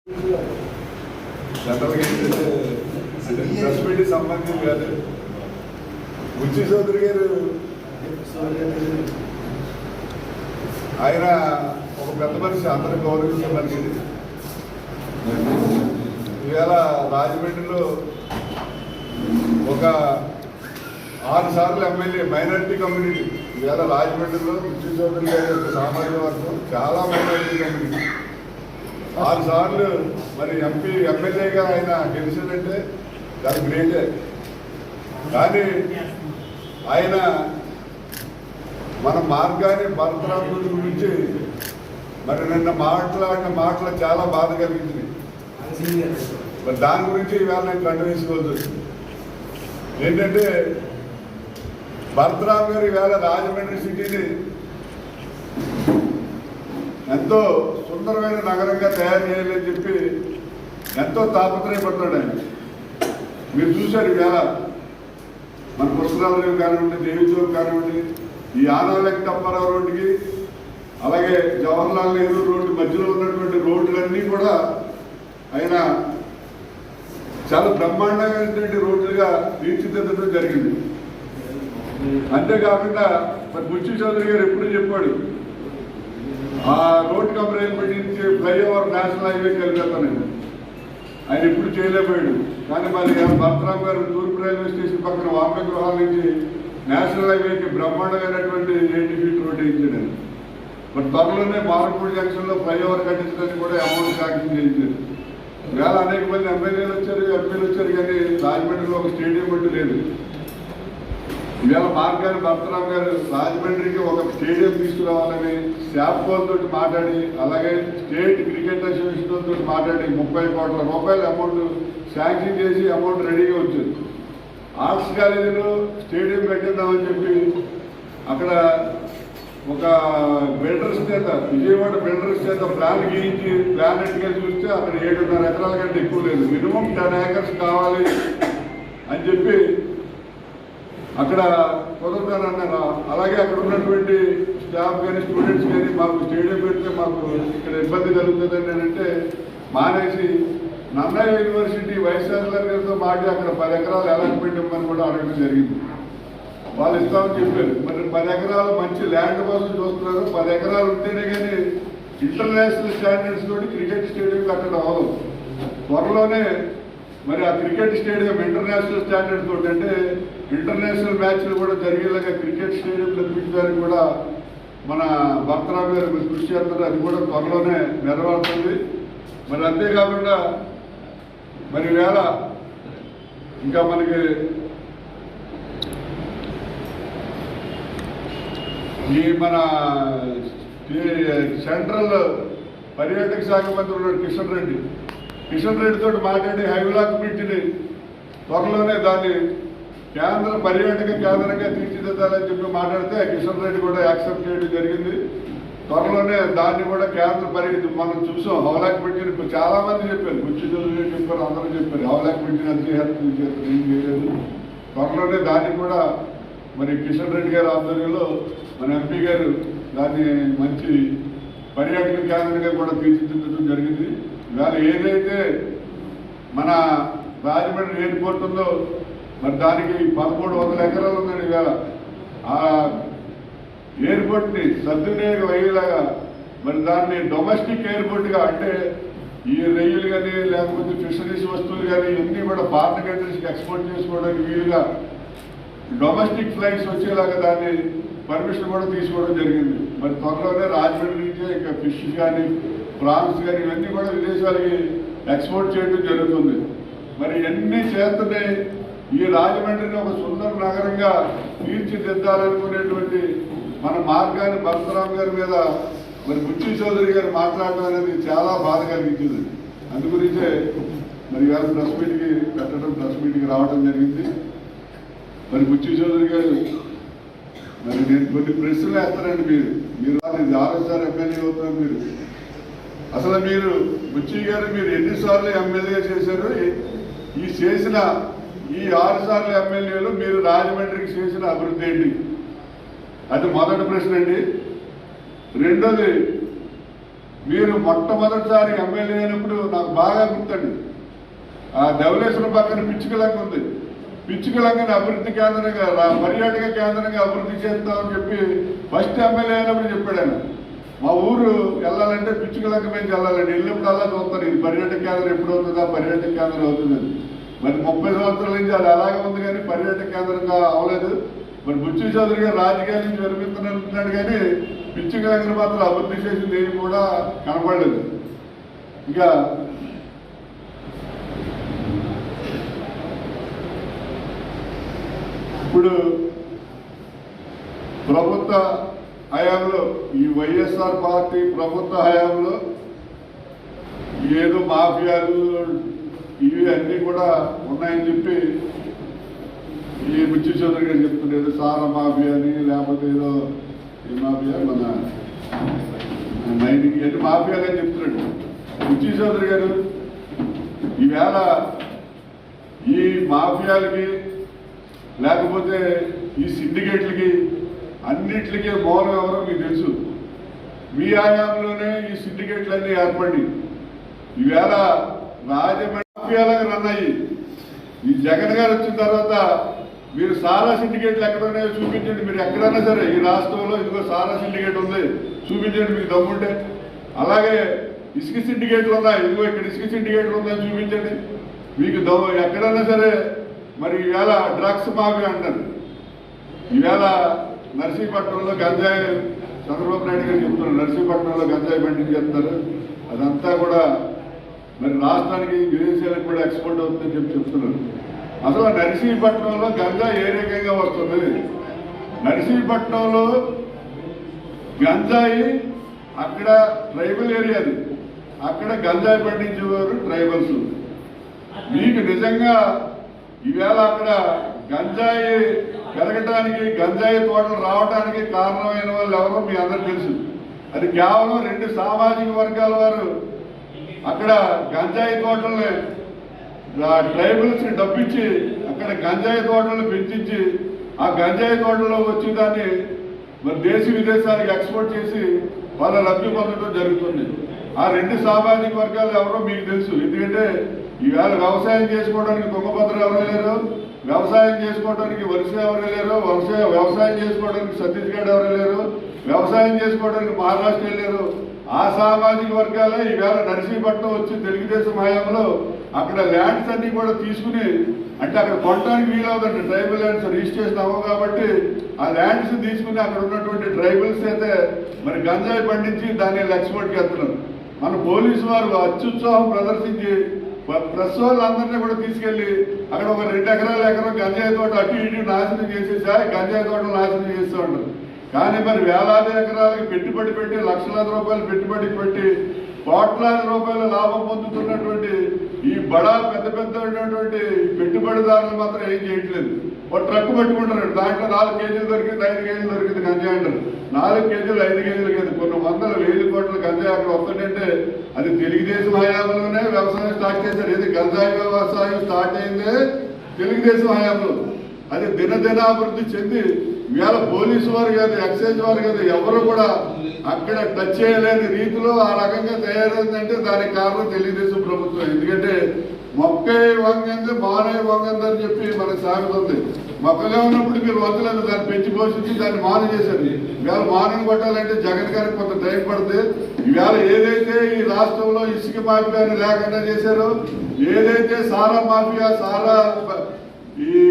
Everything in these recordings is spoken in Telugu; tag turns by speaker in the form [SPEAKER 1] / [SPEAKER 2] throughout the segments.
[SPEAKER 1] జనరల్గా ఏంటంటే అంటే ప్రెస్ మీట్కి సంబంధించి కాదు. బుచ్చి చౌదరి గారు ఆయన ఒక పెద్ద మనిషి, అందరూ గౌరవించే మనిషి. ఈవేళ రాజమండ్రిలో ఒక 6 సార్లు ఎమ్మెల్యే మైనారిటీ కమ్యూనిటీ. ఈవేళ రాజమండ్రిలో బుచ్చి చౌదరి గారి యొక్క సామాజిక వర్గం చాలా మైనారిటీ కమ్యూనిటీ. 6 సార్లు మరి ఎమ్మెల్యేగా ఆయన గెలిచాడంటే దాని గ్రేటే. కానీ ఆయన మన మార్గాన్ని భరతరాముడి గురించి మరి నిన్న మాట్లాడిన మాటలు చాలా బాధ కలిగింది. మరి దాని గురించి ఈవేళ నేను కండు వేసుకోవాల్సి వచ్చింది. ఏంటంటే భరతరామ్ గారు ఈవేళ రాజమండ్రి సిటీని ఎంతో సుందరమైన నగరంగా తయారు చేయాలని చెప్పి ఎంతో తాపత్రయపడుతున్నాడు ఆయన. మీరు చూశారు ఈవేళ మన పుస్తకాలయం కానివ్వండి, దేవి చౌక్ కానివ్వండి, ఈ ఆనాలెక్కప్పారావు రోడ్డుకి, అలాగే జవహర్లాల్ నెహ్రూ రోడ్డు మధ్యలో ఉన్నటువంటి రోడ్లన్నీ కూడా ఆయన చాలా బ్రహ్మాండమైనటువంటి రోడ్లుగా తీర్చిదిద్దడం జరిగింది. అంతేకాకుండా మరి బుచ్చి చౌదరి గారు ఎప్పుడు చెప్పాడు, ఆ రోడ్ కంపరేషన్ నుంచి ఫ్లైఓవర్ నేషనల్ హైవేకి వెళ్ళిపోతానండి. ఆయన ఎప్పుడు చేయలేకపోయాడు. కానీ మరి భరతరామ్ గారు తూర్పు రైల్వే స్టేషన్ పక్కన వాంబే గృహాల నుంచి నేషనల్ హైవేకి బ్రహ్మాండమైనటువంటి 80 ఫీట్ రోడ్ వేయించాడు. మరి త్వరలోనే మారపూడి జంక్షన్లో ఫ్లైఓవర్ కట్టించడానికి కూడా అమౌంట్ శాంక్షన్ చేయించారు. ఇవాళ అనేక మంది ఎమ్మెల్యేలు వచ్చారు, ఎంపీలు వచ్చారు, కానీ రాజమండ్రిలో ఒక స్టేడియం అంటూ లేదు. ఇవాళ మార్గాన్ని భరతరామ్ గారు రాజమండ్రికి ఒక స్టేడియం తీసుకురావాలని శాప్కోల్ తోటి మాట్లాడి, అలాగే స్టేట్ క్రికెట్ అసోసియేషన్ తోటి మాట్లాడి 30 కోట్ల రూపాయల అమౌంట్ శాంక్షన్ చేసి అమౌంట్ రెడీగా వచ్చింది. ఆర్ట్స్ కాలేజీలో స్టేడియం కట్టిద్దామని చెప్పి అక్కడ ఒక బిల్డర్స్ చేత, విజయవాడ బిల్డర్స్ చేత ప్లాన్ గీయించి ప్లాన్ ఎట్టుకెళ్ళి చూస్తే అక్కడ 7.5 ఎకరాల కంటే ఎక్కువ లేదు, మినిమం 10 ఏకర్స్ కావాలి అని చెప్పి అక్కడ కుదరతానన్నారు. అలాగే అక్కడ ఉన్నటువంటి స్టాఫ్ కానీ స్టూడెంట్స్ కానీ మాకు స్టేడియం పెడితే మాకు ఇక్కడ ఇబ్బంది కలుగుతుందని అంటే మానేసి నన్నయ్య యూనివర్సిటీ వైస్ ఛాన్సలర్ గారితో మాట్లాడి అక్కడ 10 ఎకరాలు అలాట్మెంట్ ఇవ్వమని కూడా అడగడం జరిగింది. వాళ్ళు ఇస్తామని చెప్పారు. మరి 10 ఎకరాలు మంచి ల్యాండ్ కోసం చూస్తున్నారు. 10 ఎకరాలు ఉంటేనే కానీ ఇంటర్నేషనల్ స్టాండర్డ్స్ తోటి క్రికెట్ స్టేడియం కట్టడం అవ్వదు. త్వరలోనే మరి ఆ క్రికెట్ స్టేడియం ఇంటర్నేషనల్ స్టాండర్డ్స్ తోటి, అంటే ఇంటర్నేషనల్ మ్యాచ్లు కూడా జరిగేలాగా క్రికెట్ స్టేడియం నిర్మించడానికి కూడా మన భరతరామ్ గారు కృషి చేస్తారు. అది కూడా త్వరలోనే నెరవేరుతుంది. మరి అంతేకాకుండా మరి వేళ ఇంకా మనకి ఈ మన సెంట్రల్ పర్యాటక శాఖ మంత్రి ఉన్నాడు కిషన్ రెడ్డి తోటి మాట్లాడి హైవలాక్ బ్రిడ్జిని త్వరలోనే దాన్ని కేంద్ర పర్యాటక కేంద్రంగా తీర్చిదిద్దాలని చెప్పి మాట్లాడితే కిషన్ రెడ్డి కూడా యాక్సెప్ట్ చేయడం జరిగింది. త్వరలోనే దాన్ని కూడా కేంద్ర మనం చూసాం. హౌలాక్ బ్రిడ్జిని చాలా మంది చెప్పారు, బుచ్చి చౌదరి చెప్పారు, అందరూ చెప్పారు హౌలాక్ బ్రిడ్జిని అది చేస్తారు, ఏం చేయలేదు. త్వరలోనే దాన్ని కూడా మరి కిషన్ రెడ్డి గారి ఆధ్వర్యంలో మన ఎంపీ గారు దాన్ని మంచి పర్యాటక కేంద్రంగా కూడా తీర్చిదిద్దడం జరిగింది. ఇవాళ ఏదైతే మన రాజమండ్రి ఎయిర్పోర్ట్ ఉందో మరి దానికి 1300 ఎకరాలు ఉందండి. ఇవాళ ఆ ఎయిర్పోర్ట్ని సద్వినియోగం అయ్యేలాగా మరి దాన్ని డొమెస్టిక్ ఎయిర్పోర్ట్గా, అంటే ఈ రొయ్యలు కానీ లేకపోతే ఫిషరీస్ వస్తువులు కానీ ఇవన్నీ కూడా ఫారిన్ కంట్రీస్కి ఎక్స్పోర్ట్ చేసుకోవడానికి వీలుగా డొమెస్టిక్ ఫ్లైట్స్ వచ్చేలాగా దాన్ని పర్మిషన్ కూడా తీసుకోవడం జరిగింది. మరి త్వరలోనే రాజమండ్రి నుంచే ఇంకా ఫిష్ కానీ ప్రాన్స్ కానీ ఇవన్నీ కూడా విదేశాలకి ఎక్స్పోర్ట్ చేయడం జరుగుతుంది. మరి ఎన్ని చేస్తున్నాయి ఈ రాజమండ్రిని ఒక సుందర నగరంగా తీర్చిదిద్దాలనుకునేటువంటి మన మార్గాన్ని భరతరామ్ గారి మీద మరి బుచ్చి చౌదరి గారు మాట్లాడడం అనేది చాలా బాధ కలిగించింది. అందుగురించే మరి ఇవాళ ప్రెస్ మీట్కి రావడం జరిగింది. మరి బుచ్చి చౌదరి గారు మరి నేను కొన్ని ప్రశ్నలు వేస్తానండి. మీరు 6 సార్లు ఎమ్మెల్యే అవుతున్నారు. మీరు అసలు మీరు బుచ్చి గారు మీరు ఎన్నిసార్లు ఎమ్మెల్యే చేశారు? ఈ చేసిన ఈ 6 సార్లు ఎమ్మెల్యేలు మీరు రాజమండ్రికి చేసిన అభివృద్ధి ఏంటి? అది మొదటి ప్రశ్న అండి. రెండోది మీరు మొట్టమొదటిసారి ఎమ్మెల్యే అయినప్పుడు నాకు బాగా గుర్తండి, ఆ ధవళేశ్వరం పక్కన పిచ్చుకలంక ఉంది. పిచ్చుకలంకని అభివృద్ధి కేంద్రంగా, పర్యాటక కేంద్రంగా అభివృద్ధి చేస్తామని చెప్పి ఫస్ట్ ఎమ్మెల్యే అయినప్పుడు చెప్పాడు ఆయన. మా ఊరు వెళ్ళాలంటే పిచ్చుకలంక మీద వెళ్ళాలండి, వెళ్ళినప్పుడు అలా చూస్తాను ఇది పర్యాటక కేంద్రం ఎప్పుడు అవుతుందా, పర్యాటక కేంద్రం అవుతుందని. మరి 30 సంవత్సరాల నుంచి అది అలాగే ఉంది కానీ పర్యాటక కేంద్రంగా అవ్వలేదు. మరి బుచ్చి చౌదరి గారు రాజకీయాల నుంచి విరమిస్తున్నాడు కానీ పిచ్చుకలంకని మాత్రం అభివృద్ధి చేసింది ఏమి కూడా కనపడలేదు. ఇంకా ఇప్పుడు ప్రభుత్వ హయాంలో, ఈ వైఎస్ఆర్ పార్టీ ప్రభుత్వ హయాంలో ఏదో మాఫియాలు ఇవి అన్నీ కూడా ఉన్నాయని చెప్పి ఈ బుచ్చి చౌదరి గారు చెప్తుండేది. సారా మాఫియా అని, లేకపోతే ఏదో ఈ మాఫియా మన మైనింగ్ ఎన్ని మాఫియాలు అని చెప్తున్నాడు బుచ్చి చౌదరి గారు. ఈవేళ ఈ మాఫియాలకి లేకపోతే ఈ సిండికేట్లకి అన్నిటికీ మూలం ఎవరో మీకు తెలుసు. మీ హయాంలోనే ఈ సిండికేట్లన్నీ ఏర్పడి ఈవేళ రాజమండ్రి మాఫియాలుగా రన్ అయ్యి ఈ జగన్ గారు వచ్చిన తర్వాత మీరు సారా సిండికేట్లు ఎక్కడ ఉన్నాయో చూపించండి. మీరు ఎక్కడైనా సరే ఈ రాష్ట్రంలో ఇదిగో సారా సిండికేట్ ఉంది చూపించండి మీకు దమ్ముంటే. అలాగే ఇసుక సిండికేట్లు ఉన్నాయి, ఇదిగో ఇక్కడ ఇసుక సిండికేట్లు ఉందని చూపించండి మీకు ఎక్కడైనా సరే. మరి ఈవేళ డ్రగ్స్ మాఫియా అంటారు. ఈవేళ నర్సీపట్నంలో గంజాయి, చంద్రబాబు నాయుడు గారు చెప్తున్నారు నర్సీపట్నంలో గంజాయి పండించేస్తారు, అదంతా కూడా మరి రాష్ట్రానికి విదేశాలకు కూడా ఎక్స్పోర్ట్ అవుతుందని చెప్తున్నారు. అసలు నర్సీపట్నంలో గంజాయి ఏ రకంగా వస్తుంది? నర్సీపట్నంలో గంజాయి అక్కడ ట్రైబల్ ఏరియాది, అక్కడ గంజాయి పండించేవారు ట్రైబల్స్. మీకు నిజంగా ఈవేళ అక్కడ గంజాయి పెరగటానికి, గంజాయి తోటలు రావడానికి కారణమైన వాళ్ళు ఎవరో మీ అందరికి తెలుసు. అది కేవలం 2 సామాజిక వర్గాల వారు అక్కడ గంజాయి తోటల్ని ట్రైబల్స్ డబ్బిచ్చి అక్కడ గంజాయి తోటలను పెంచి ఆ గంజాయి తోటలో వచ్చి దాన్ని మరి దేశ విదేశాలకు ఎక్స్పోర్ట్ చేసి వాళ్ళ లబ్ధి పొందడం జరుగుతుంది. ఆ 2 సామాజిక వర్గాలు ఎవరో మీకు తెలుసు. ఎందుకంటే ఈవేళ వ్యవసాయం చేసుకోవడానికి తుంగభద్ర ఎవరు లేరు, వ్యవసాయం చేసుకోవడానికి వరుస ఎవరు లేరు, వ్యవసాయం చేసుకోవడానికి ఛత్తీస్గఢ్ ఎవరు లేరు, వ్యవసాయం చేసుకోవడానికి మహారాష్ట్ర లేరు. ఆ సామాజిక వర్గాలే ఈవేళ నర్సీపట్నం వచ్చి తెలుగుదేశం హయాంలో అక్కడ ల్యాండ్స్ అన్ని కూడా తీసుకుని, అంటే అక్కడ కొనడానికి వీలవుతుంది, ట్రైబల్ ల్యాండ్స్ రిజిస్ట్రేషన్ అవ్వవు కాబట్టి ఆ ల్యాండ్స్ తీసుకుని అక్కడ ఉన్నటువంటి ట్రైబల్స్ అయితే మరి గంజాయి పండించి దాన్ని ఎక్స్పోర్ట్కి వెళ్తున్నారు. మన పోలీసు వారు అత్యుత్సాహం ప్రదర్శించి ప్రెస్ వాళ్ళందరినీ కూడా తీసుకెళ్లి అక్కడ ఒక 2 ఎకరం గంజాయి తోట అటు ఇటు నాశనం చేసేసా గంజాయి తోటలు నాశనం చేస్తూ ఉంటారు. కానీ మరి వేలాది ఎకరాలకు పెట్టుబడి పెట్టి, లక్షలాది రూపాయలు పెట్టుబడి పెట్టి, కోట్లాది రూపాయల లాభం పొందుతున్నటువంటి ఈ బడా పెద్ద పెద్దటువంటి పెట్టుబడిదారులు మాత్రం ఏం చేయట్లేదు. ఒక ట్రక్ పట్టుకుంటారు, దాంట్లో 4 కేజీలు దొరికింది, 5 కేజీలు దొరికింది గంజాయి అంటారు. 4 కేజీలు 5 కేజీలు కాదు, కొన్ని వందల వేల కోట్ల గంజాయి అక్కడ వస్తుందంటే అది తెలుగుదేశం హయాంలోనే వ్యవసాయం స్టార్ట్ చేశారు. ఏది గంజాయి వ్యవసాయం స్టార్ట్ అయిందే తెలుగుదేశం హయాంలో. అది దినదినాభివృద్ధి చెంది ఇవాళ పోలీసు వారు కాదు, ఎక్సైజ్ వారు కాదు, ఎవరు కూడా అక్కడ టచ్ చేయలేని రీతిలో ఆ రకంగా తయారైందంటే దానికి కారణం తెలుగుదేశం ప్రభుత్వం. ఎందుకంటే మొక్క వంగంది మానే వంగంది అని చెప్పి మనకు సాగుతూ ఉంది. మొక్కగా ఉన్నప్పుడు మీరు వంతులను దాన్ని పెంచి పోషించి దాన్ని మాను చేశారు. ఇవాళ మానని కొట్టాలంటే జగన్ గారికి కొంత టైం పడుతుంది. ఇవాళ ఏదైతే ఈ రాష్ట్రంలో ఇసుక మాఫియాని లేకుండా చేశారో, ఏదైతే సారా మాఫియా, సారా ఈ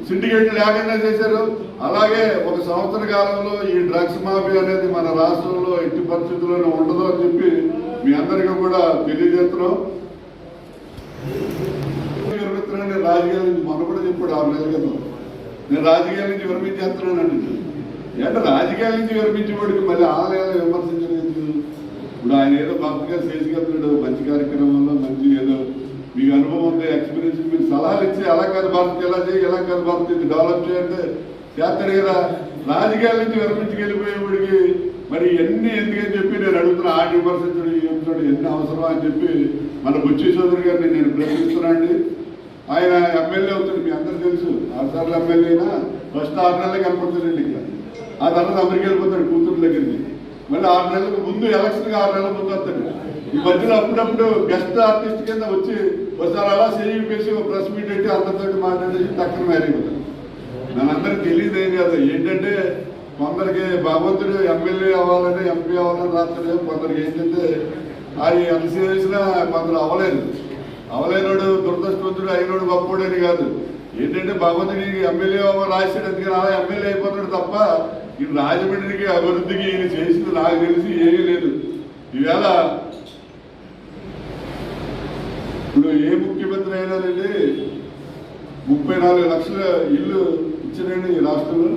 [SPEAKER 1] సిండికేట్ లేకుండా చేశారు, అలాగే 1 సంవత్సర కాలంలో ఈ డ్రగ్స్ మాఫియా అనేది మన రాష్ట్రంలో ఎట్టి పరిస్థితుల్లోనే ఉండదు అని చెప్పి మీ అందరికీ కూడా తెలియజేస్తున్నాం. విరమిస్తున్నాను రాజకీయాల నుంచి, మొన్న కూడా చెప్పాడు 6 నెలల క్రితం, నేను రాజకీయాల నుంచి విరమించేస్తున్నానండి. అంటే రాజకీయాల నుంచి విరమించేవాడికి మళ్ళీ ఆలయాలు విమర్శించలేదు. ఇప్పుడు ఆయన ఏదో భక్తిగా చేసుకెళ్తున్నాడు మంచి కార్యక్రమంలో, మంచి ఏదో మీకు అనుభవం ఉంది, ఎక్స్పీరియన్స్, మీరు సలహాలు ఇచ్చి ఎలా కాదు భారత్ ఎలా చేయి, ఎలా కాదు భారత్ ఇది డెవలప్ చేయంటే చేస్తాడు కదా. రాజకీయాల నుంచి విరమించుకెళ్ళిపోయేవాడికి మరి ఎన్ని ఎందుకని చెప్పి నేను అడుగుతున్నా. ఆ విమర్శించడు ఈ విమర్శించడు ఎన్ని అవసరం అని చెప్పి మన బుచ్చి చౌదరి గారిని నేను ప్రశ్నిస్తున్నా అండి. ఆయన ఎమ్మెల్యే అవుతుంది, మీ అందరూ తెలుసు. 6 సార్లు ఎమ్మెల్యే అయినా ఫస్ట్ 6 నెలలే కనపడుతుందండి ఇక్కడ. ఆ తర్వాత అమెరికా వెళ్ళిపోతాడు కూతురు దగ్గరికి. మళ్ళీ 6 నెలలకు ముందు ఎలక్షన్కి 6 నెలల ముందు వస్తాడు. ఈ మధ్యలో అప్పుడప్పుడు గెస్ట్ ఆర్టిస్ట్ కింద వచ్చి ఒకసారి అలా చేసి ఒక ప్రెస్ మీట్ పెట్టి అందరితో మాట్లాడేసి టక్కన మారిపోతాడు. నన్నందరికీ తెలియదు ఏం కాదు. ఏంటంటే కొందరికి భగవంతుడు ఎమ్మెల్యే అవ్వాలని ఎంపీ అవ్వాలని రాస్తాడు. కొందరికి ఏంటంటే అది ఎంత చేసినా కొందరు అవలేనోడు దురదృష్టవంతుడు అయినోడు గొప్పోడు అని కాదు. ఏంటంటే భగవంతుడికి ఎమ్మెల్యే రాశాడు, అందుకని అలా ఎమ్మెల్యే అయిపోతాడు తప్ప ఈ రాజమండ్రికి అభివృద్ధికి ఈయన చేసింది నాకు తెలిసి ఏమీ లేదు. ఈవేళ ఇప్పుడు ఏ ముఖ్యమంత్రి అయినారండి 34 లక్షల ఇల్లు ఇచ్చారండి ఈ రాష్ట్రంలో,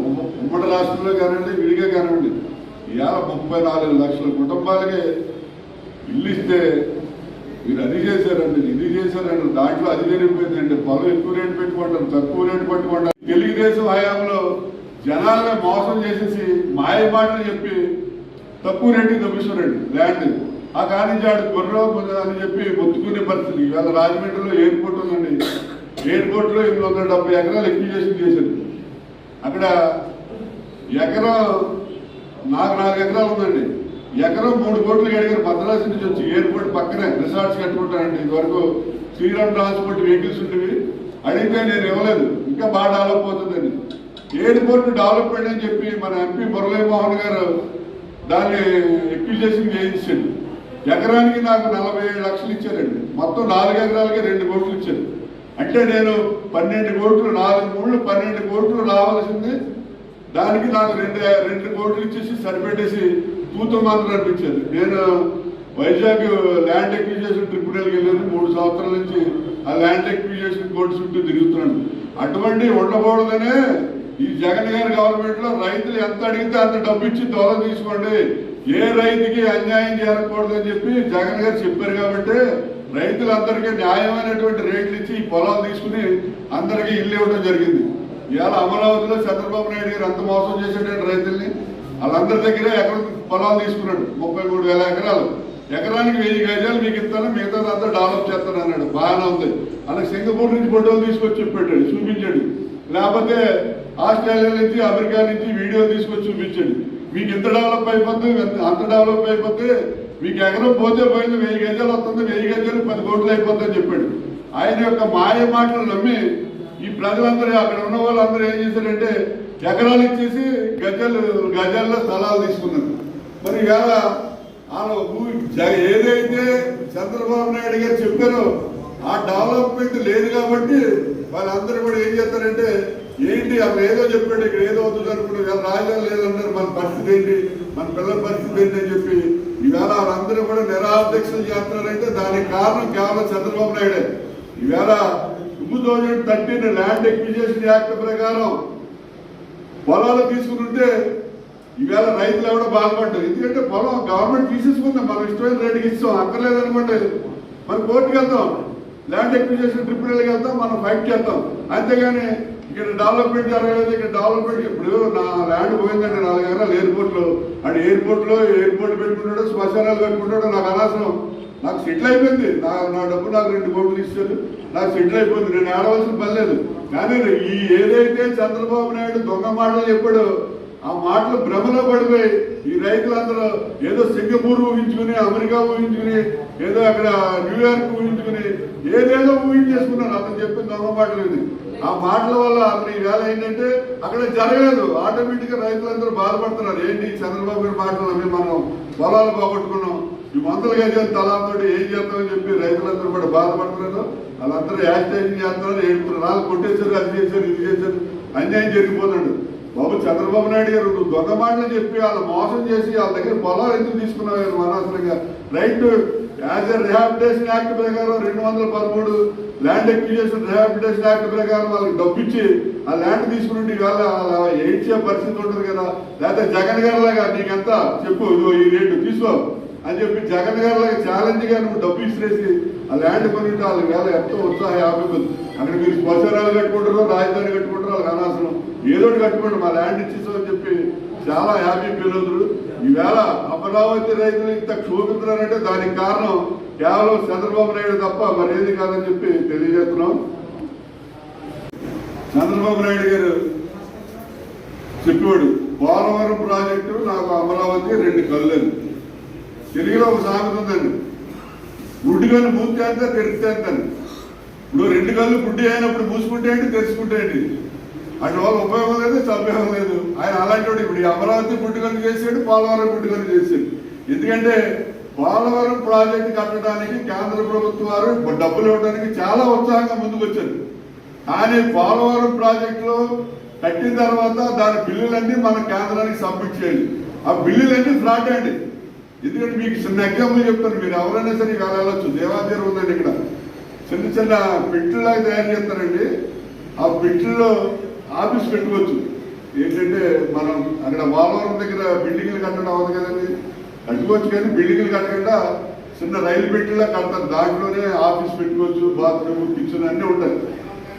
[SPEAKER 1] ఉమ్మడి రాష్ట్రంలో కానివ్వండి విడిగా కానివ్వండి. ఇవాళ 34 లక్షల కుటుంబాలకి ఇల్లు ఇస్తే మీరు అది చేశారండి ఇది చేశారండి. దాంట్లో అది జరిగిపోయిందండి. పొలం ఎక్కువ రేటు పెట్టుకుంటారు, తక్కువ రేటు పెట్టుకుంటారు. తెలుగుదేశం హయాంలో జనాలుగా మోసం చేసేసి మాయ మాటలు చెప్పి తక్కువ రేటుకి తప్పిస్తున్నారండి ల్యాండ్. ఆ కానించి ఆడు గుర్రం అని చెప్పి మొత్తుకునే పరిస్థితి. ఇవాళ రాజమండ్రిలో ఎయిర్పోర్ట్ ఉందండి. ఎయిర్పోర్ట్లో 870 ఎకరాలు ఎక్విజేషన్ చేశారు. అక్కడ ఎకరం నాకు 4 ఎకరాలు ఉందండి. ఎకరం 3 కోట్లు అడిగారు మద్రాసు నుంచి వచ్చి. ఎయిర్పోర్ట్ పక్కనే రిసార్ట్స్ కట్టుకుంటానండి. ఇదివరకు శ్రీరామ్ ట్రాన్స్పోర్ట్ వెహికల్స్ ఉండేవి. అడిగితే నేను ఇవ్వలేదు, ఇంకా బాగా డెవలప్ అవుతుందని. ఎయిర్పోర్ట్ డెవలప్మెంట్ అని చెప్పి మన ఎంపీ మురళీమోహన్ గారు దాన్ని ఎక్విజేషన్ చేయించాడు. ఎకరానికి నాకు 47 లక్షలు ఇచ్చారండి. మొత్తం 4 ఎకరాలకి 2 కోట్లు ఇచ్చారు. అంటే నేను 12 కోట్లు 4 మూళ్ళు 12 కోట్లు రావాల్సింది. దానికి నాకు 2 కోట్లు ఇచ్చేసి సరిపెట్టేసి తూతు మాత్రం అనిపించేది. నేను వైజాగ్ ల్యాండ్ ఎక్విజేషన్ ట్రిబ్యునల్కి వెళ్ళాను. 3 సంవత్సరాల నుంచి ఆ ల్యాండ్ ఎక్విజేషన్ కోర్టు చుట్టూ తిరుగుతున్నాను. అటువంటి ఉండకూడదనే ఈ జగన్ గారి గవర్నమెంట్ లో రైతులు ఎంత అడిగితే అంత డబ్బు ఇచ్చి దూరం తీసుకోండి, ఏ రైతుకి అన్యాయం జరగకూడదని చెప్పి జగన్ గారు చెప్పారు. కాబట్టి రైతులందరికీ న్యాయమైనటువంటి రేట్లు ఇచ్చి ఈ పొలాలు తీసుకుని అందరికీ ఇల్లు ఇవ్వడం జరిగింది. ఇవాళ అమరావతిలో చంద్రబాబు నాయుడు గారు ఎంత మోసం చేసేటంటే రైతుల్ని, వాళ్ళందరి దగ్గర ఎకరం పొలాలు తీసుకున్నాడు. 33,000 ఎకరాలు. ఎకరానికి 1000 గజాలు మీకు ఇస్తాను, మిగతా అంతా డెవలప్ చేస్తాను అన్నాడు. బాగానే ఉంది. అలాగే సింగపూర్ నుంచి ఫోటోలు తీసుకొచ్చి చెప్పాడు, చూపించాడు. లేకపోతే ఆస్ట్రేలియా నుంచి అమెరికా నుంచి వీడియో తీసుకొచ్చి చూపించాడు. మీకు ఇంత డెవలప్ అయిపోద్ది, అంత డెవలప్ అయిపోతే మీకు ఎకరం పోతే పోయింది, 1000 గజాలు వస్తుంది, 1000 గజాలు 10 కోట్లు అయిపోతుందని చెప్పాడు. ఆయన యొక్క మాయ మాటలు నమ్మి ఈ ప్రజలందరూ అక్కడ ఉన్న వాళ్ళందరూ ఏం చేశారంటే ఎకరాలు ఇచ్చేసి గజాల్లో స్థలాలు తీసుకున్నారు. మరి ఇవాళ ఏదైతే చంద్రబాబు నాయుడు గారు చెప్పారో ఆ డెవలప్మెంట్ లేదు కాబట్టి వాళ్ళందరూ కూడా ఏం చేస్తారంటే ఏంటి అక్కడ ఏదో చెప్పాడు, ఇక్కడ ఏదో అవుతుంది అనుకుంటారు. రాజధాని లేదన్నారు, మన పరిస్థితి ఏంటి, మన పిల్లల పరిస్థితి ఏంటి అని చెప్పి ఈవేళ వాళ్ళందరూ కూడా నిరాధ్యక్షలు చేస్తున్నారంటే దానికి కారణం కేవలం చంద్రబాబు నాయుడే. ఈవేళ 2013 ల్యాండ్ ఎక్విజేషన్ యాక్ట్ ప్రకారం పొలాలు తీసుకుంటుంటే ఈవేళ రైతులు ఎవడో బాధపడ్డారు. ఎందుకంటే పొలం గవర్నమెంట్ తీసేసుకుందాం, మనం ఇష్టమైన రేటుకి ఇస్తాం, అక్కర్లేదనుకోండి మనం కోర్టుకు వెళ్తాం, ల్యాండ్ ఎక్విజేషన్ ట్రిబ్యునల్కి వెళ్తాం, మనం ఫైట్ చేస్తాం. అంతేగాని ఇక్కడ డెవలప్మెంట్ జరగలేదు, ఇక్కడ డెవలప్మెంట్ ఇప్పుడు నా ల్యాండ్ పోయిందండి 4 ఎకరాలు ఎయిర్పోర్ట్లో. అండ్ ఎయిర్పోర్ట్ పెట్టుకుంటాడు, శ్మశానాలు పెట్టుకుంటాడు. నాకు అనవసరం, నాకు సెటిల్ అయిపోయింది. నా డబ్బు నాకు 2 కోట్లు ఇచ్చాడు, నాకు సెటిల్ అయిపోయింది. నేను ఆడవలసిన పని లేదు. కానీ ఈ ఏదైతే చంద్రబాబు నాయుడు దొంగ మాటలు చెప్పాడో ఆ మాటలు భ్రమలో పడిపోయి ఈ రైతులందరూ ఏదో సింగపూర్ ఊహించుకుని, అమెరికా ఊహించుకుని, ఏదో అక్కడ న్యూయార్క్ ఊహించుకుని ఏదేదో ఊహించేసుకున్నారు. అతను చెప్పిన దొంగ మాటలు ఇది. ఆ మాటల వల్ల అతను ఈవేళ ఏంటంటే అక్కడ జరగలేదు. ఆటోమేటిక్గా రైతులందరూ బాధపడుతున్నారు. ఏంటి చంద్రబాబు గారి మాటలు నమ్మి మనం పొలాలు పోగొట్టుకున్నాం, ఈ 100 గజాల తలాలతో ఏం చేస్తామని చెప్పి రైతులందరూ కూడా బాధపడుతున్నారు. వాళ్ళందరూ యాక్సిడెంట్ చేస్తున్నారు, ఏడుతున్నారు. వాళ్ళు కొట్టేశారు, అది చేశారు, ఇది చేశారు, అన్యాయం జరిగిపోతున్నాడు. బాబు చంద్రబాబు నాయుడు గారు నువ్వు దొంగ మాటలు చెప్పి వాళ్ళు మోసం చేసి వాళ్ళ దగ్గర పొలాలు ఎందుకు తీసుకున్నావు అనవసరంగా? Right as a rehabilitation act ప్రకారం 213 ల్యాండ్ ఎక్విజేషన్ రిహాబిలిటేషన్ యాక్ట్ ప్రకారం వాళ్ళకి డబ్బు ఇచ్చి ఆ ల్యాండ్ తీసుకుంటే ఇవాళ ఏడ్చే పరిస్థితి ఉంటుంది కదా. లేకపోతే జగన్ గారి లాగా నీకెంత చెప్పు, ఇదిగో ఈ రేటు తీసుకో అని చెప్పి జగన్ గారి లాగా ఛాలెంజ్ గా నువ్వు డబ్బు ఇచ్చేసి ఆ ల్యాండ్ కొనింటే వాళ్ళకి వేళ ఎంతో ఉత్సాహం ఆపేది. అక్కడ మీరు శ్మశానాలు కట్టుకుంటారో రాజధాని కట్టుకుంటారో వాళ్ళకి అనవసరం, ఏదో కట్టుకోండి మా ల్యాండ్ ఇచ్చేసామని చెప్పి చాలా హ్యాపీ ఫీల్ అవుతారు. ఈవేళ అమరావతి రైతులు ఇంత క్షోభిస్తున్నారంటే దానికి కారణం కేవలం చంద్రబాబు నాయుడు తప్ప మరేది కాదని చెప్పి తెలియజేస్తున్నాం. చంద్రబాబు నాయుడు గారు చెప్పేవాడు పోలవరం ప్రాజెక్టు నాకు అమరావతి రెండు కళ్ళు. తెలుగులో ఒక సామెత ఉందండి, గుడ్డి కళ్ళు మూస్తే అంతా తెరిస్తే అంతాను. ఇప్పుడు రెండు కళ్ళు గుడ్డి అయినప్పుడు మూసుకుంటే ఏంటి, తెరుచుకుంటే ఏంటి, అటు వల్ల ఉపయోగం లేదు, ఉపయోగం లేదు. ఆయన అలాంటి వాడు. ఇప్పుడు అమరావతి గుడ్డి కళ్ళు చేశాడు, పోలవరం గుడ్డి కళ్ళు చేశాడు. ఎందుకంటే పోలవరం ప్రాజెక్టు కట్టడానికి కేంద్ర ప్రభుత్వం వారు డబ్బులు ఇవ్వడానికి చాలా ఉత్సాహంగా ముందుకు వచ్చారు. కానీ పోలవరం ప్రాజెక్టులో కట్టిన తర్వాత దాని బిల్లులన్నీ మన కేంద్రానికి సబ్మిట్ చేయాలి. ఆ బిల్లులన్నీ ఫ్రాడ్ అండి. ఎందుకంటే మీకు చిన్న ఎగ్జాంపుల్ చెప్తాను, మీరు ఎవరైనా సరే ఇవాళ వెళ్ళొచ్చు. దేవాదేవి ఉందండి, ఇక్కడ చిన్న చిన్న పిట్టులాగా తయారు చేస్తారండి. ఆ పిట్టులో ఆఫీస్ పెట్టుకోవచ్చు. ఏంటంటే మనం అక్కడ పోలవరం దగ్గర బిల్డింగ్లు కట్టడం అవ్వదు కదండి, కట్టుకోవచ్చు. కానీ బిల్డింగ్లు కట్టకుండా చిన్న రైలు పెట్టిలా కడతారు. దాంట్లోనే ఆఫీస్ పెట్టుకోవచ్చు, బాత్రూమ్, కిచెన్ అన్నీ ఉంటాయి.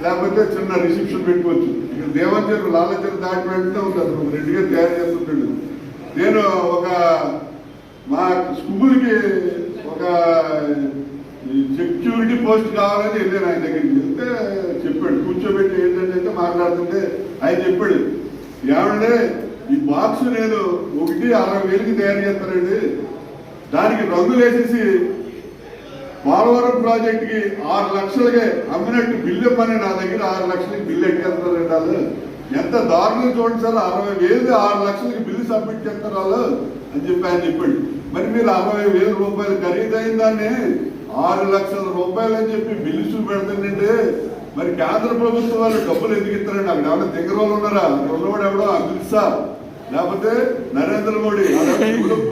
[SPEAKER 1] లేకపోతే చిన్న రిసెప్షన్ పెట్టుకోవచ్చు. ఇక్కడ దేవాదేవి లాలచర్ దాటి వెంటనే ఉంటుంది, ఒక రెడ్డిగా తయారు చేస్తుంటాడు. నేను ఒక మా స్కూల్కి ఒక సెక్యూరిటీ పోస్ట్ కావాలని వెళ్ళాను. ఆయన దగ్గరికి వెళ్తే చెప్పాడు, కూర్చోబెట్టి ఏంటంటే మాట్లాడుతుంటే ఆయన చెప్పాడు, ఏమంటే ఈ బాక్స్ నేను 1,60,000కి తయారు చేస్తానండి, దానికి రంగులు వేసేసి పోలవరం ప్రాజెక్టుకి 6 లక్షలకే అమ్మినట్టు బిల్లు ఇవ్వమని నా దగ్గర 6 లక్షలకి బిల్లు ఎక్కేస్తారండి వాళ్ళు. ఎంత దారుణం చూడండి సార్, 60,000 6 లక్షలకి బిల్లు సబ్మిట్ చేస్తారు వాళ్ళు అని చెప్పి ఆయన చెప్పాడు. మరి మీరు 60,000 రూపాయలు ఖరీదైన దాన్ని 6 లక్షల రూపాయలు అని చెప్పి బిల్లు చూపెడుతుందంటే మరి కేంద్ర ప్రభుత్వం వాళ్ళు డబ్బులు ఎందుకు ఇస్తారండి? అక్కడ ఏమైనా దగ్గర వాళ్ళు ఉన్నారా? ఉన్నవాడు ఎవడో అమిత్ షా లేకపోతే నరేంద్ర మోడీ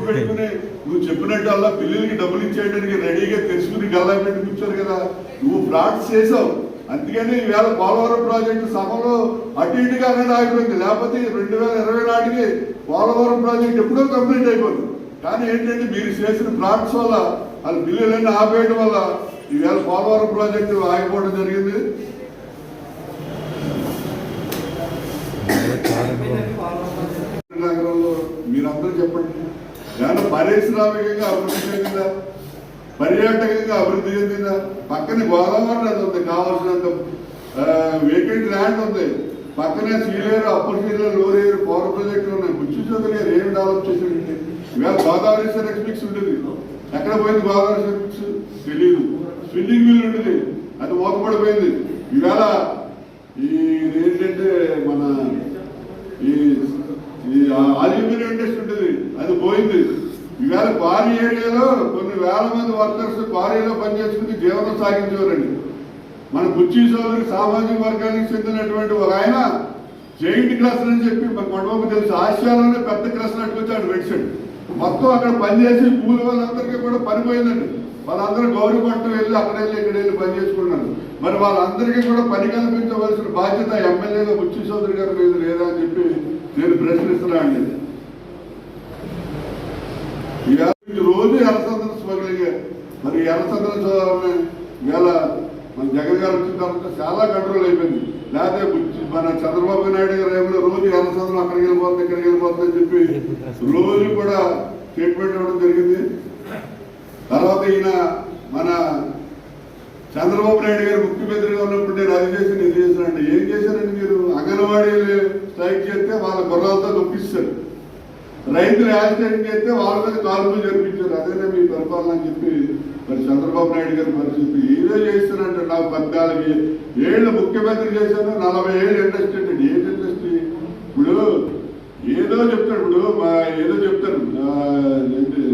[SPEAKER 1] పెట్టుకుని నువ్వు చెప్పినట్టు అలా పిల్లలకి డబ్బులు ఇచ్చేయడానికి రెడీగా తెలుసుకుని గల్లా పెట్టి కూర్చోరు కదా. నువ్వు ఫ్రాడ్స్ చేసావు. అందుకని ఈవేళ పోలవరం ప్రాజెక్టు సభలో అటు ఇటుగా అనేది ఆగిపోయింది. లేకపోతే 2020 నాటికి పోలవరం ప్రాజెక్టు ఎప్పుడో కంప్లీట్ అయిపోతుంది. కానీ ఏంటంటే మీరు చేసిన ఫ్రాడ్స్ వల్ల వాళ్ళ బిల్లులన్నీ ఆపేయడం వల్ల ఈవేళ పోలవరం ప్రాజెక్టు ఆగిపోవడం జరిగింది. నగరంలో మీరందరూ చెప్పండి, ఏమన్నా పారిశ్రామికంగా అభివృద్ధి చెందిందా, పర్యాటకంగా అభివృద్ధి చెందిందా? పక్కనే గోదావరి నది ఉంది, కావాల్సినంత వేకెంట్ ల్యాండ్ ఉంది. పక్కనే సీలేరు, అప్పర్ సీలేరు, లోరేరు పవర్ ప్రాజెక్టులు ఉన్నాయి. బుచ్చి చౌదరి గారు ఏం డెవలప్ చేశారంటే ఇవాళ గోదావరి సెరెక్స్మిక్స్ ఉంటుంది. ఎక్కడ పోయింది గోదావరి సెరెక్స్ తెలియదు. స్పిన్నింగ్ మిల్ ఉంటుంది, అది మూతపడిపోయింది. ఈవేళ ఏంటంటే మన ఈ అల్యూమినియం ఇండస్ట్రీ ఉంటుంది, అది పోయింది. ఈవేళ క్వారీ ఏరియాలో కొన్ని వేల మంది వర్కర్స్ క్వారీలో పనిచేసుకుని జీవనం సాగించేవారండి. మన బుచ్చి చౌదరి సామాజిక వర్గానికి చెందినటువంటి ఒక ఆయన జైంట్ క్లస్టర్ అని చెప్పి మన కొండబాబు తెలుసు, ఆసియాలోనే పెద్ద క్లస్టర్ అట్టుకొచ్చాడు వెడ్సెట్. మొత్తం అక్కడ పనిచేసి కూలి వాళ్ళందరికీ కూడా పనిపోయిందండి. వాళ్ళందరూ గౌరవపట్నం వెళ్ళి అక్కడ వెళ్ళి ఇక్కడ వెళ్ళి పని చేసుకున్నారు. మరి వాళ్ళందరికీ కూడా పని కల్పించవలసిన బాధ్యత ఎమ్మెల్యేగా బుచ్చి చౌదరి గారి మీద లేదా అని చెప్పి నేను ప్రశ్నిస్తున్నా అండి. రోజు ఎర్రచంద్ర స్మగ్లింగ్. మరి ఎర్రచంద్ర ఇవాళ మన జగన్ గారు వచ్చిన తర్వాత చాలా కంట్రోల్ అయిపోయింది. లేకపోతే మన చంద్రబాబు నాయుడు గారు ఏమో రోజు ఎర్రచంద్రం అక్కడికి వెళ్ళిపోతుంది ఇక్కడికి వెళ్ళిపోతుంది అని చెప్పి రోజు కూడా స్టేట్మెంట్ ఇవ్వడం జరిగింది. తర్వాత ఈయన మన చంద్రబాబు నాయుడు గారు ముఖ్యమంత్రిగా ఉన్నప్పుడు నేను అది చేసి ఇది చేశానండి. ఏం చేశారండి మీరు? అంగన్వాడీలు స్ట్రైక్ చేస్తే వాళ్ళ గుర్రాలతో నొప్పిస్తారు, రైతులు యాక్సిడెంట్ చేస్తే వాళ్ళ మీద కాల్పులు జరిపించారు. అదేనా మీ పరిపాలన అని చెప్పి మరి చంద్రబాబు నాయుడు గారి పరిస్థితి ఏదో చేస్తారంటే నాకు 14 ఏళ్ళు ముఖ్యమంత్రి చేశాను, 40 ఏళ్ళు ఇండస్ట్రీ అండి. ఏది ఇండస్ట్రీ? ఇప్పుడు ఏదో చెప్తాడు, ఇప్పుడు ఏదో చెప్తారు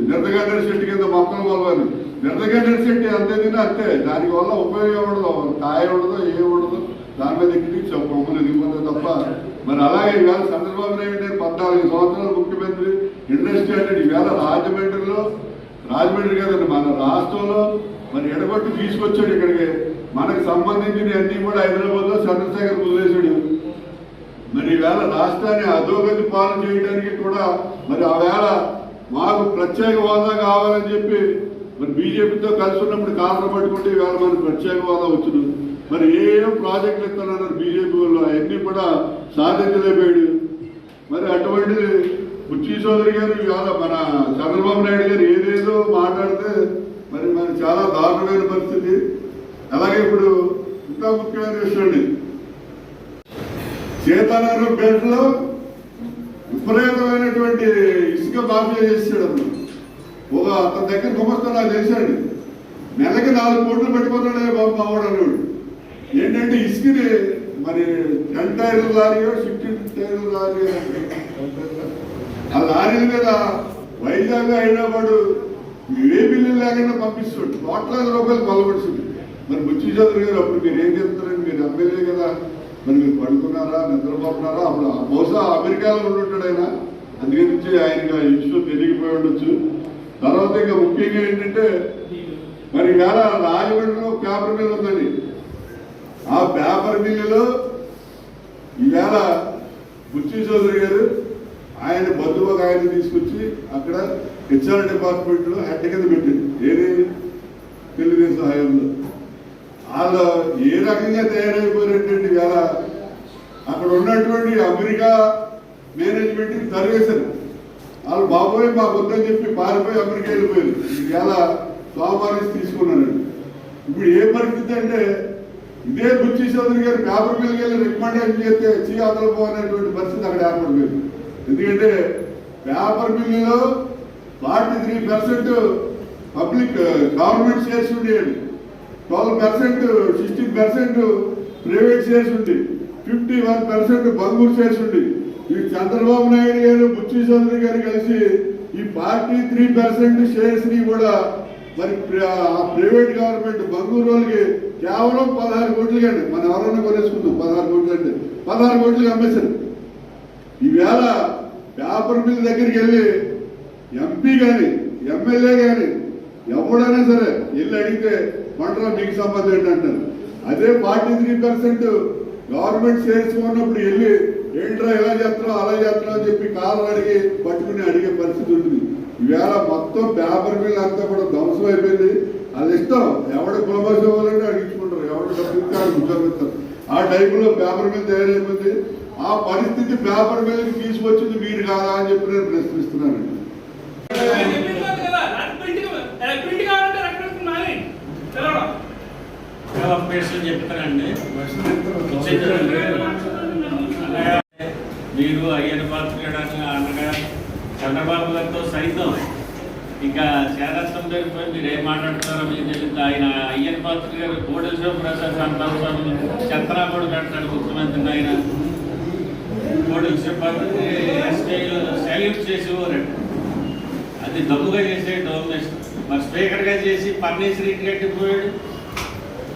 [SPEAKER 1] నిర్దగండ్ర శెట్టి కింద మొక్కలు వలవని. నిర్దగండ్ర శెట్టి అంతే తిన్నా అంతే, దానికి వల్ల ఉపయోగం ఉండదు, కాయ ఉండదు, ఏం ఉండదు, దాని మీద ఎక్కి కొమ్మలు ఎదిగిపోతుంది తప్ప. మరి అలాగే ఈవేళ చంద్రబాబు నాయుడు 14 సంవత్సరాలు ముఖ్యమంత్రి, ఇండస్ట్రీ అంటే ఈవేళ రాజమండ్రి కదండి మన రాష్ట్రంలో మరి ఎడగొట్టి తీసుకొచ్చాడు ఇక్కడికి. మనకు సంబంధించిన అన్ని కూడా హైదరాబాద్లో చంద్రశేఖర్ వదిలేశాడు. మరి ఈవేళ రాష్ట్రాన్ని అధోగతి పాలన చేయడానికి కూడా మరి ఆవేళ మాకు ప్రత్యేక హోదా కావాలని చెప్పి మరి బీజేపీతో కలిసి ఉన్నప్పుడు కారణం పట్టుకుంటే ఈవేళ మనకు ప్రత్యేక హోదా వచ్చింది. మరి ఏం ప్రాజెక్టులు ఇస్తున్నారు బీజేపీ వాళ్ళు, అవన్నీ కూడా సాధించలేకపోయాడు. మరి అటువంటిది బుచ్చి చౌదరి గారు ఇవాళ మన చంద్రబాబు నాయుడు గారు ఏదేదో మాట్లాడితే మరి చాలా దారుణమైన పరిస్థితి. అలాగే ఇప్పుడు ఇంకా ముఖ్యమైన విషయం అండి, సీతానగరం బెల్ట్లో విపరీతమైనటువంటి ఇసుక మాఫియా చేసాడు అతను. అతని దగ్గర గుమస్తా నాకు తెలిసాడు, నెలకి 4 కోట్లు పెట్టుకున్నాడే బాబు మావాడు అనేవాడు. ఏంటంటే ఇసుకని మరి 10 టైర్ల లారీయో 15 టైర్ల లారీయో ఆ లారీల మీద వైజాగ్ హైదరాబాద్ ఏ బిల్లులు లేకుండా పంపిస్తాడు, కోట్లాది రూపాయలు కొలబడుతుంది. మరి బుచ్చి చౌదరి గారు అప్పుడు మీరు ఏం చెప్తారండి, మీరు ఎమ్మెల్యే కదా, మరి మీరు పడుకున్నారా నిద్రపోతున్నారా? అప్పుడు బహుశా అమెరికాలో ఉండుంటాడు ఆయన, అందుకని ఆయనకి ఆ ఇష్యూ తెలియకపోయి ఉండొచ్చు. తర్వాత ఇంకా ముఖ్యంగా ఏంటంటే మరి వేళ రాజమండ్రిలో పేపర్ మిల్ ఉందండి. ఆ పేపర్ మిల్లులో ఈవేళ బుచ్చి చౌదరి గారు ఆయన బంధువుగా ఆయన తీసుకొచ్చి అక్కడ హెచ్ఆర్ డిపార్ట్మెంట్ లో హెడ్ కింద పెట్టింది. ఏది తెలుగుదేశం హయాంలో వాళ్ళు ఏ రకంగా తయారైపోయినటువంటి వేళ అక్కడ ఉన్నటువంటి అమెరికా మేనేజ్మెంట్ తరివేశారు. వాళ్ళు బాబోయ్ మా వద్దని చెప్పి పారిపోయి అమెరికా వెళ్ళిపోయారు. ఇవాళ సోమవారం తీసుకున్నాను. ఇప్పుడు ఏ పరిస్థితి అంటే ఇదే బుచ్చి చౌదరి గారు పేపర్ మిల్కి వెళ్ళి రికమెండేషన్ చేస్తే చీఆతలపో అనేటువంటి పరిస్థితి అక్కడ ఏర్పడిపోయింది. ఎందుకంటే పేపర్ మిల్లులో 43% పబ్లిక్ గవర్నమెంట్ షేర్స్ ఉండేవి, 12% 16% ప్రైవేట్ షేర్స్ ఉంది, 51% బంగూరు షేర్స్ ఉంది. ఈ చంద్రబాబు నాయుడు గారు బుచ్చి చౌదరి గారు కలిసి ఈ 43% షేర్స్ ని కూడా మరి ప్రైవేట్ గవర్నమెంట్ బంగూరు వాళ్ళకి కేవలం 16 కోట్లు కండి, మనం ఎవరన్నా కొనేసుకుందాం 16 కోట్లు అంటే 16 కోట్లకి అమ్మేశారు. ఈవేళ పేపర్ మిల్ దగ్గరికి వెళ్ళి ఎంపీ కానీ ఎమ్మెల్యే కానీ ఎవడైనా సరే వెళ్ళి అడిగితే మండలం మీకు సంబంధం ఏంటంటారు. అదే 43% గవర్నమెంట్ షేర్స్ ఉన్నప్పుడు వెళ్ళి ఏంట్రా ఇలా చేస్తున్నావు అలా చేస్తున్నావు అని చెప్పి కాలం అడిగి పట్టుకుని అడిగే పరిస్థితి ఉంటుంది. ఈవేళ మొత్తం పేపర్ మిల్ అంతా కూడా ధ్వంసం అయిపోయింది. అది ఇష్టం, ఎవడు ప్రమోషన్ ఇవ్వాలంటే అడిగించుకుంటారు, ఎవడు డబ్బు కూర్చోబెడతారు. ఆ టైపులో పేపర్ మిల్ తయారైపోయింది. ఆ పరిస్థితి పేపర్ మిల్కి తీసుకొచ్చింది మీరు కాదా అని చెప్పి నేను ప్రశ్నిస్తున్నాను.
[SPEAKER 2] చెప్తానండి, మీరు అయ్యన్న పాత్ర అనగా చంద్రబాబు గారితో సైతం ఇంకా శారస్తం జరిగిపోయి మీరు ఏం మాట్లాడుతున్నారో మీకు తెలియదు. ఆయన అయ్యన్న పాత్ర గారు కోటేశ్వర ప్రసాద్ సంతాపం చెత్తనా కూడా కట్టాడు ముఖ్యమంత్రిని. ఆయన కోటేశ్వర పాత్రకి ఎస్ఐలో సెల్యూట్ చేసేవారండి. అది దమ్ముగా చేసే డొమినేషన్. మరి స్పీకర్గా చేసి ఫర్నిచర్ ఇంటి కట్టిపోయాడు.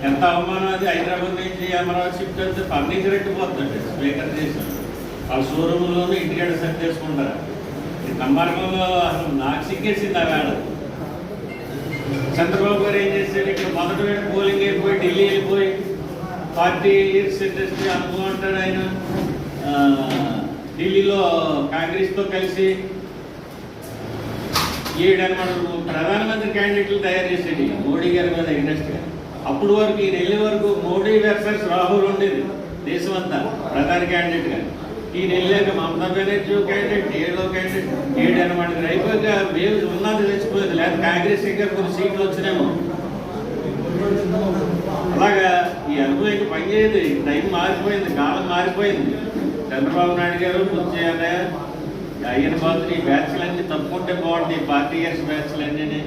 [SPEAKER 2] ఎంత అవమానం అది. హైదరాబాద్ నుంచి అమరావతి షిఫ్ట్ వెళ్తే ఫర్నిచర్ ఎట్టిపోతుంది స్పీకర్ చేసి. వాళ్ళ షోరూంలోనూ ఇంటికాడ సెట్ చేసుకుంటారు. ఈ నమ్మకంలో అసలు నాకు సిగ్గేసింది ఆ వేళ. చంద్రబాబు గారు ఏం చేశాడు, ఇక్కడ మొదటి వేళ పోలింగ్ అయిపోయి ఢిల్లీ వెళ్ళిపోయి 40 years ఇండస్ట్రీ అనుభవం అంటాడు ఆయన. ఢిల్లీలో కాంగ్రెస్తో కలిసి 7 అనమాట ప్రధానమంత్రి క్యాండిడేట్లు తయారు చేసేది మోడీ గారి మీద ఇండస్ట్రీ. అప్పుడు వరకు ఈయన వెళ్ళే వరకు మోడీ వర్సెస్ రాహుల్ ఉండేది దేశం అంతా ప్రధాన క్యాండిడేట్గా. ఈయన వెళ్ళాక మమతా బెనర్జీ క్యాండిడేట్, ఏడో క్యాండిడేట్ 7 అనమాట. అయిపోయాక మేము ఉన్నది తెచ్చిపోయింది, లేదా కాంగ్రెస్ ఇంకా కొన్ని సీట్లు వచ్చినామో. అలాగా ఈ అనుభవం ఇంకా పనిచేయదు. టైం మారిపోయింది, కాలం మారిపోయింది. చంద్రబాబు నాయుడు గారు అయ్యన్న పాత్ర ఈ బ్యాచ్లన్నీ తప్పుకుంటే బాగుంటాయి, 40 years బ్యాచ్లన్నీ.